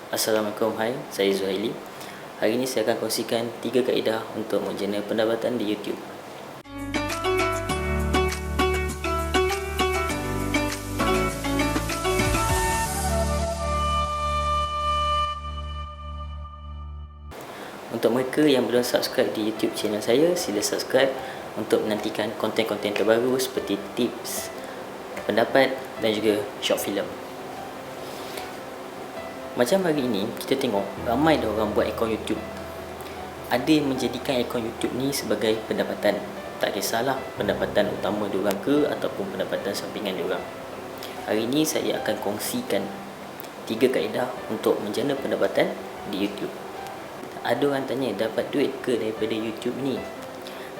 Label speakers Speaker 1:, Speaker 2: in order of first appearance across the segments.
Speaker 1: Assalamualaikum, hai, saya Zuhaili. Hari ini saya akan kongsikan 3 kaedah untuk menjana pendapatan di YouTube. Untuk mereka yang belum subscribe di YouTube channel saya, sila subscribe untuk menantikan konten-konten terbaru seperti tips, pendapat dan juga short film. Macam hari ini kita tengok ramai dah orang buat akaun YouTube. Ada yang menjadikan akaun YouTube ni sebagai pendapatan. Tak kisahlah pendapatan utama diorang ke ataupun pendapatan sampingan diorang. Hari ini saya akan kongsikan 3 kaedah untuk menjana pendapatan di YouTube. Ada orang tanya, dapat duit ke daripada YouTube ni?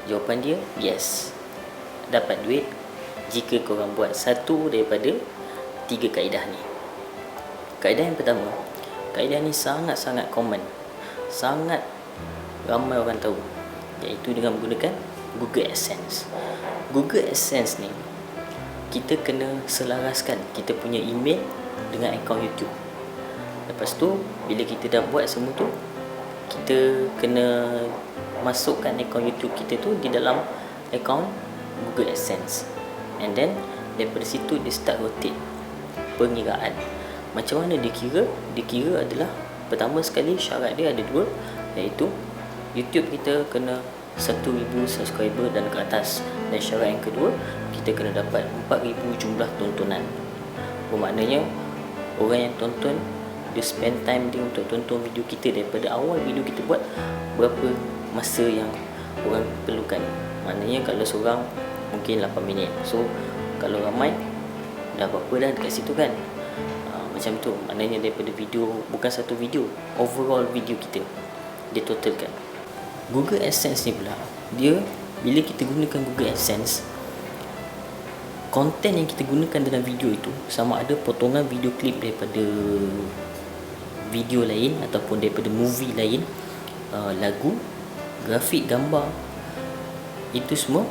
Speaker 1: Jawapan dia, yes. Dapat duit jika korang buat satu daripada 3 kaedah ni. Kaedah yang pertama, kaedah ni sangat-sangat common, sangat ramai orang tahu, iaitu dengan menggunakan Google AdSense. Google AdSense ni kita kena selaraskan kita punya email dengan akaun YouTube. Lepas tu bila kita dah buat semua tu, kita kena masukkan akaun YouTube kita tu di dalam akaun Google AdSense. And then daripada situ dia start rotate pengiraan. Macam mana dia kira? Dia kira adalah, pertama sekali syarat dia ada 2, iaitu YouTube kita kena 1,000 subscriber dan ke atas. Dan syarat yang kedua, kita kena dapat 4,000 jumlah tontonan. Bermaknanya orang yang tonton, dia spend time dia untuk tonton video kita daripada awal video kita buat, berapa masa yang orang perlukan. Maknanya kalau seorang mungkin 8 minit, so kalau ramai dah berapa dah dekat situ kan. Macam tu, maknanya daripada video, bukan satu video, overall video kita dia totalkan. Google AdSense ni pula, dia bila kita gunakan Google AdSense, konten yang kita gunakan dalam video itu, sama ada potongan video klip daripada video lain ataupun daripada movie lain, lagu, grafik, gambar, itu semua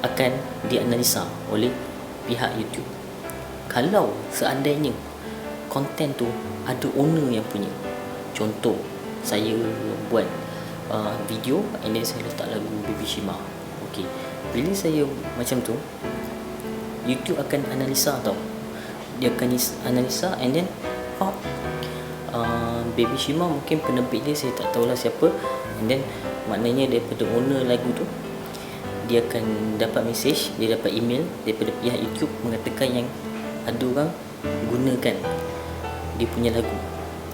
Speaker 1: akan dianalisa oleh pihak YouTube. Kalau seandainya konten tu ada owner yang punya, contoh saya buat video and then saya letak lagu Baby Shima, okay, bila saya macam tu, YouTube akan analisa tau. Dia akan analisa and then Baby Shima mungkin penerbit dia saya tak tahulah siapa, and then maknanya daripada owner lagu tu dia akan dapat message, dia dapat email daripada pihak YouTube mengatakan yang ada orang gunakan dia punya lagu.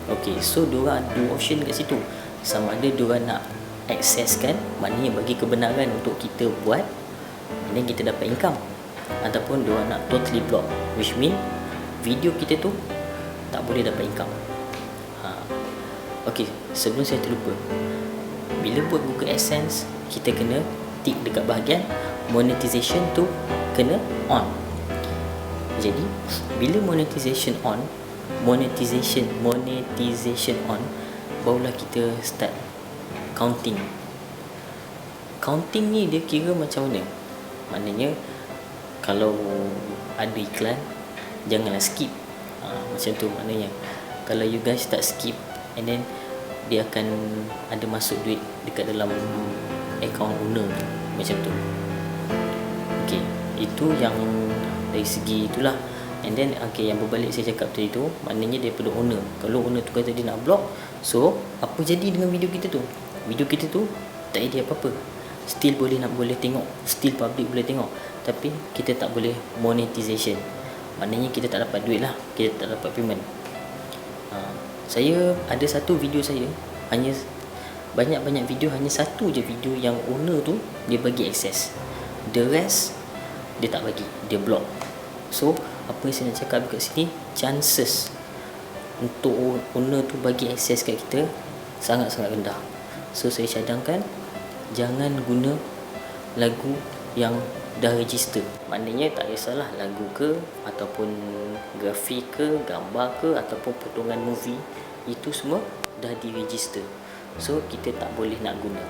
Speaker 1: Okay, so diorang ada 2 option dekat situ. Sama ada diorang nak accesskan, maknanya bagi kebenaran untuk kita buat and then kita dapat income, ataupun diorang nak totally block, which mean video kita tu tak boleh dapat income. Okay, sebelum saya terlupa, bila buat Google AdSense, kita kena tick dekat bahagian monetization tu kena on. Jadi bila monetization on, barulah kita start counting. Counting ni dia kira macam mana? Maknanya kalau ada iklan, janganlah skip. Macam tu maknanya. Kalau you guys tak skip, and then dia akan ada masuk duit dekat dalam account owner macam tu. Okay, itu yang dari segi itulah. And then okay, yang berbalik saya cakap tadi tu, maknanya daripada owner. Kalau owner tu kata dia nak block, so apa jadi dengan video kita tu? Video kita tu tak ada apa-apa, still boleh tengok, still public boleh tengok, tapi kita tak boleh monetization. Maknanya kita tak dapat duit lah, kita tak dapat payment. Saya ada satu video, saya hanya banyak-banyak video, hanya satu je video yang owner tu dia bagi akses, the rest dia tak bagi, dia block. So apa yang saya nak cakap kat sini, chances untuk owner tu bagi akses kat kita sangat-sangat rendah. So saya cadangkan jangan guna lagu yang dah register. Maknanya tak kisahlah lagu ke, ataupun grafik ke, gambar ke, ataupun potongan movie, itu semua dah diregister. So kita tak boleh nak guna.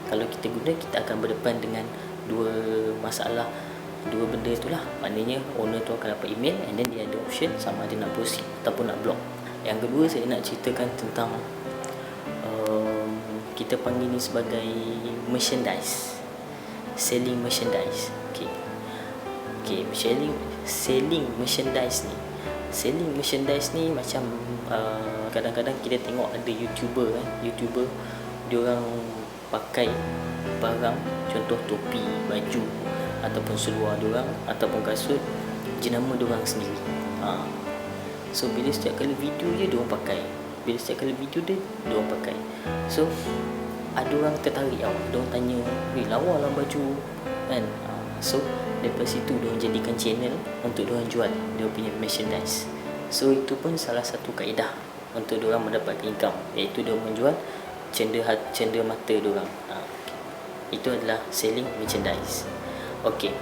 Speaker 1: Kalau kita guna, kita akan berdepan dengan 2 masalah, 2 benda itulah. Maknanya owner tu akan dapat email and then dia ada option sama ada nak proceed ataupun nak block. Yang kedua, saya nak ceritakan tentang kita panggil ni sebagai merchandise, selling merchandise. Okay, selling merchandise ni macam kadang-kadang kita tengok ada YouTuber diorang pakai barang, contoh topi, baju ataupun seluar diorang ataupun kasut jenama diorang sendiri. So bila setiap kali video je diorang pakai, diorang pakai. So ada orang tertarik diorang tanya, lawa lah baju kan. So daripada situ diorang jadikan channel untuk diorang jual dia punya merchandise. So itu pun salah satu kaedah untuk diorang mendapatkan income, iaitu diorang menjual cenderia mata diorang. Itu adalah selling merchandise. Okey.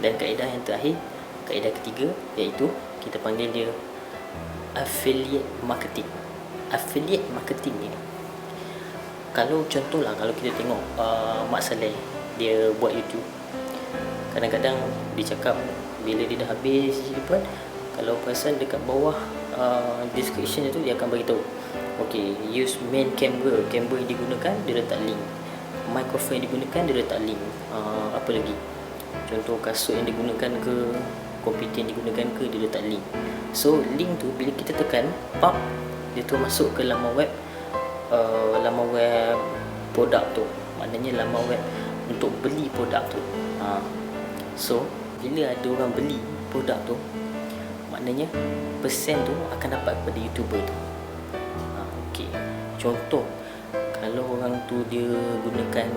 Speaker 1: Dan kaedah yang terakhir, kaedah ketiga, iaitu kita panggil dia affiliate marketing. Affiliate marketing ni, kalau contohlah, kalau kita tengok Mak Saleh, dia buat YouTube, kadang-kadang dia cakap bila dia dah habis pun, kalau perasan dekat bawah description tu dia akan beritahu, okay, use main camera yang digunakan, dia letak link. Microphone yang digunakan, dia letak link. Apa lagi, contoh kasut yang digunakan ke, komputer yang digunakan ke, dia letak link. So link tu bila kita tekan pop, dia tu masuk ke laman web produk tu, maknanya laman web untuk beli produk tu. So bila ada orang beli produk tu, maknanya persen tu akan dapat kepada YouTuber tu. Okey, contoh kalau orang tu dia gunakan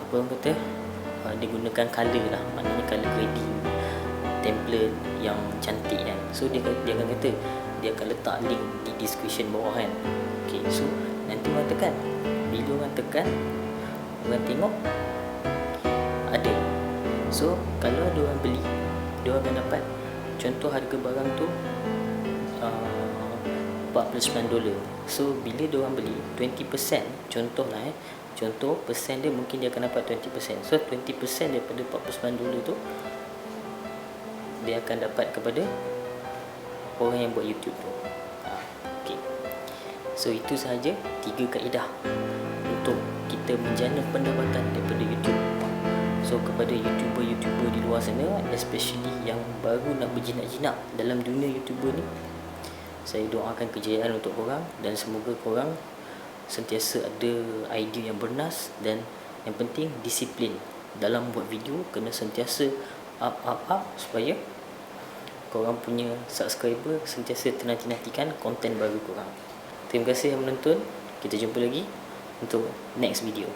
Speaker 1: apa orang kata, dia gunakan color lah, maknanya color grading, template yang cantik kan. So dia akan kata, dia akan letak link di description bawah kan. Okay, so nanti orang tekan, bila orang tekan, orang tengok ada. So kalau ada orang beli, dia akan dapat, contoh harga barang tu $49. So bila dia orang beli 20%, contohlah contoh persen dia, mungkin dia akan dapat 20%. So 20% daripada $49 tu dia akan dapat kepada orang yang buat YouTube tu. Okay. So itu sahaja 3 kaedah untuk kita menjana pendapatan daripada YouTube. So kepada YouTuber di luar sana, especially yang baru nak berjinak-jinak dalam dunia YouTuber ni, saya doakan kejayaan untuk korang, dan semoga korang sentiasa ada idea yang bernas, dan yang penting disiplin dalam buat video. Kena sentiasa up supaya korang punya subscriber sentiasa nantikan konten baru korang. Terima kasih yang menonton. Kita jumpa lagi untuk next video.